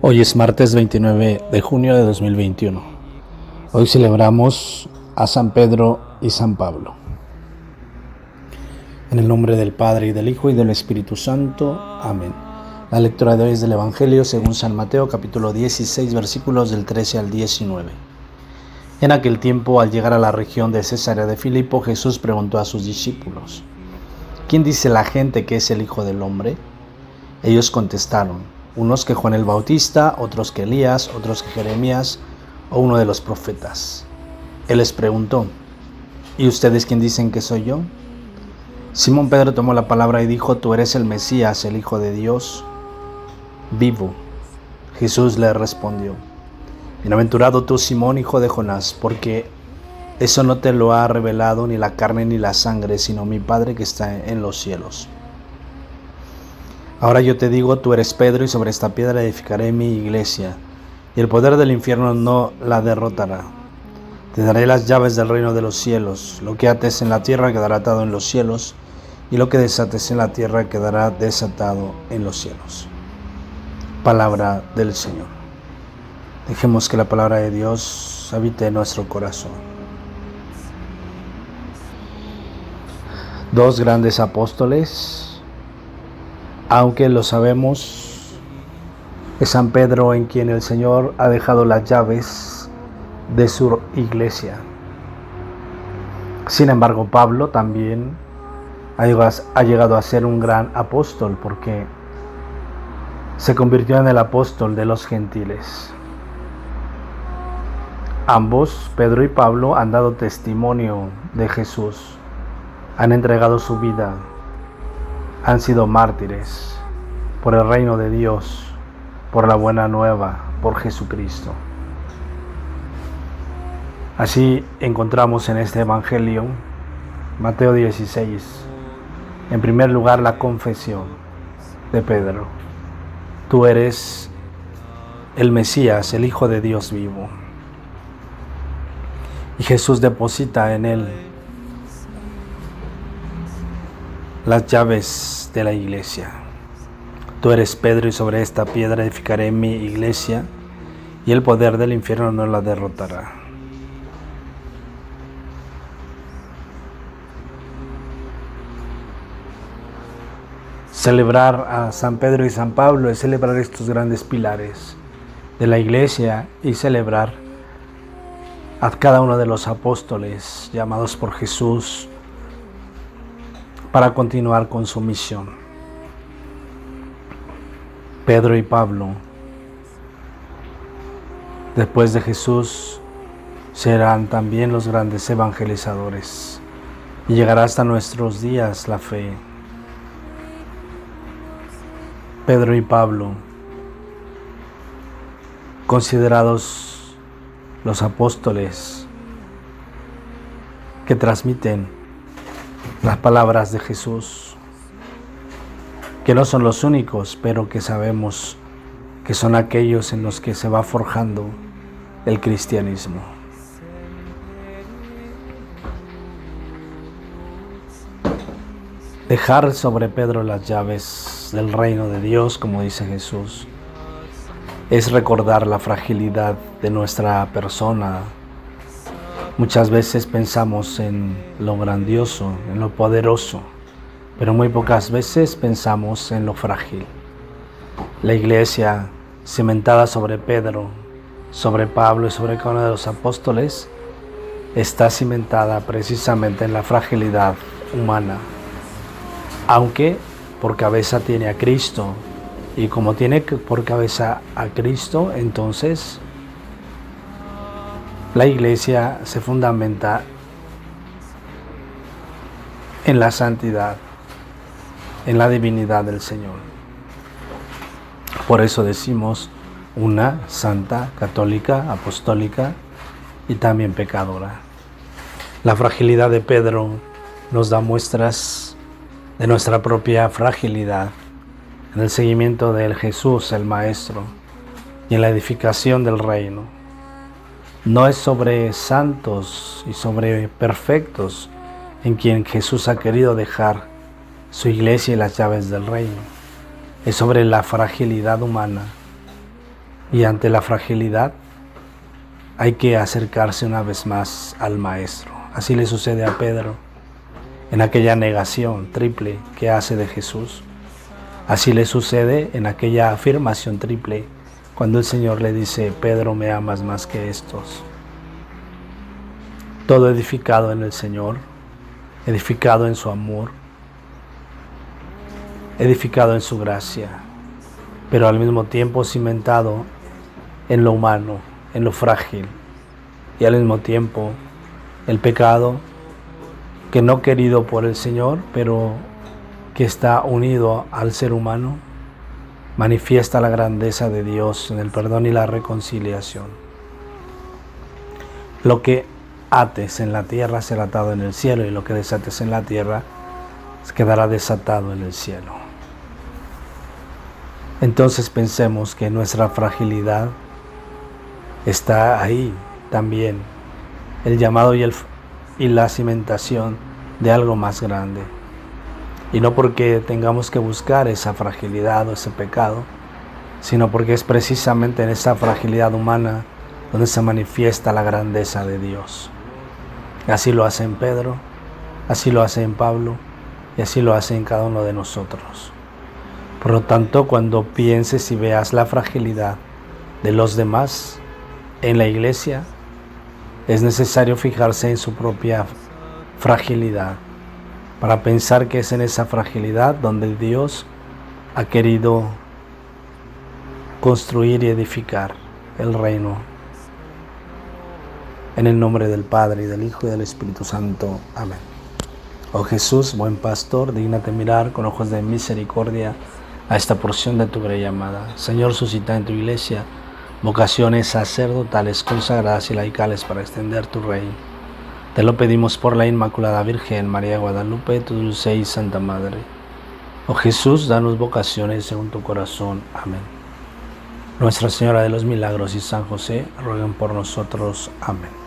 Hoy es martes 29 de junio de 2021. Hoy celebramos a San Pedro y San Pablo. En el nombre del Padre, y del Hijo, y del Espíritu Santo. Amén. La lectura de hoy es del Evangelio según San Mateo, capítulo 16, versículos del 13 al 19. En aquel tiempo, al llegar a la región de Cesarea de Filipo, Jesús preguntó a sus discípulos: ¿Quién dice la gente que es el Hijo del Hombre? Ellos contestaron: unos que Juan el Bautista, otros que Elías, otros que Jeremías o uno de los profetas. Él les preguntó: ¿y ustedes quién dicen que soy yo? Simón Pedro tomó la palabra y dijo: tú eres el Mesías, el Hijo de Dios vivo. Jesús le respondió: bienaventurado tú, Simón, hijo de Jonás, porque eso no te lo ha revelado ni la carne ni la sangre, sino mi Padre que está en los cielos. Ahora yo te digo, tú eres Pedro, y sobre esta piedra edificaré mi iglesia, y el poder del infierno no la derrotará. Te daré las llaves del reino de los cielos. Lo que ates en la tierra quedará atado en los cielos, y lo que desates en la tierra quedará desatado en los cielos. Palabra del Señor. Dejemos que la palabra de Dios habite en nuestro corazón. Dos grandes apóstoles, aunque lo sabemos, es San Pedro en quien el Señor ha dejado las llaves de su iglesia. Sin embargo, Pablo también ha llegado a ser un gran apóstol, porque se convirtió en el apóstol de los gentiles. Ambos, Pedro y Pablo, han dado testimonio de Jesús, han entregado su vida, han sido mártires por el reino de Dios, por la buena nueva, por Jesucristo. Así encontramos en este Evangelio, Mateo 16, en primer lugar la confesión de Pedro: tú eres el Mesías, el Hijo de Dios vivo. Y Jesús deposita en él las llaves de la iglesia. Tú eres Pedro, y sobre esta piedra edificaré mi iglesia, y el poder del infierno no la derrotará. Celebrar a San Pedro y San Pablo es celebrar estos grandes pilares de la iglesia y celebrar a cada uno de los apóstoles llamados por Jesús para continuar con su misión. Pedro y Pablo, después de Jesús, serán también los grandes evangelizadores, y llegará hasta nuestros días la fe. Pedro y Pablo, considerados los apóstoles que transmiten las palabras de Jesús, que no son los únicos, pero que sabemos que son aquellos en los que se va forjando el cristianismo. Dejar sobre Pedro las llaves del reino de Dios, como dice Jesús, es recordar la fragilidad de nuestra persona. Muchas veces pensamos en lo grandioso, en lo poderoso, pero muy pocas veces pensamos en lo frágil. La iglesia, cimentada sobre Pedro, sobre Pablo y sobre cada uno de los apóstoles, está cimentada precisamente en la fragilidad humana. Aunque por cabeza tiene a Cristo, y como tiene por cabeza a Cristo, entonces la iglesia se fundamenta en la santidad, en la divinidad del Señor. Por eso decimos una santa, católica, apostólica y también pecadora. La fragilidad de Pedro nos da muestras de nuestra propia fragilidad en el seguimiento del Jesús, el Maestro, y en la edificación del reino. No es sobre santos y sobre perfectos en quien Jesús ha querido dejar su iglesia y las llaves del reino. Es sobre la fragilidad humana Y ante la fragilidad hay que acercarse una vez más al Maestro. Así le sucede a Pedro en aquella negación triple que hace de Jesús. Así le sucede en aquella afirmación triple cuando el Señor le dice: Pedro, ¿me amas más que estos? Todo edificado en el Señor, edificado en su amor, edificado en su gracia, pero al mismo tiempo cimentado en lo humano, en lo frágil, y al mismo tiempo el pecado que no querido por el Señor, pero que está unido al ser humano, manifiesta la grandeza de Dios en el perdón y la reconciliación. Lo que ates en la tierra será atado en el cielo, y lo que desates en la tierra quedará desatado en el cielo. Entonces pensemos que nuestra fragilidad está ahí también, el llamado y la cimentación de algo más grande. Y no porque tengamos que buscar esa fragilidad o ese pecado, sino porque es precisamente en esa fragilidad humana donde se manifiesta la grandeza de Dios. Así lo hace en Pedro, así lo hace en Pablo, y así lo hace en cada uno de nosotros. Por lo tanto, cuando pienses y veas la fragilidad de los demás en la iglesia, es necesario fijarse en su propia fragilidad, para pensar que es en esa fragilidad donde Dios ha querido construir y edificar el reino. En el nombre del Padre, y del Hijo, y del Espíritu Santo. Amén. Oh Jesús, buen pastor, dígnate mirar con ojos de misericordia a esta porción de tu grey amada. Señor, suscita en tu iglesia vocaciones sacerdotales, consagradas y laicales para extender tu reino. Te lo pedimos por la Inmaculada Virgen María de Guadalupe, tu dulce y santa Madre. Oh Jesús, danos vocaciones según tu corazón. Amén. Nuestra Señora de los Milagros y San José, rueguen por nosotros. Amén.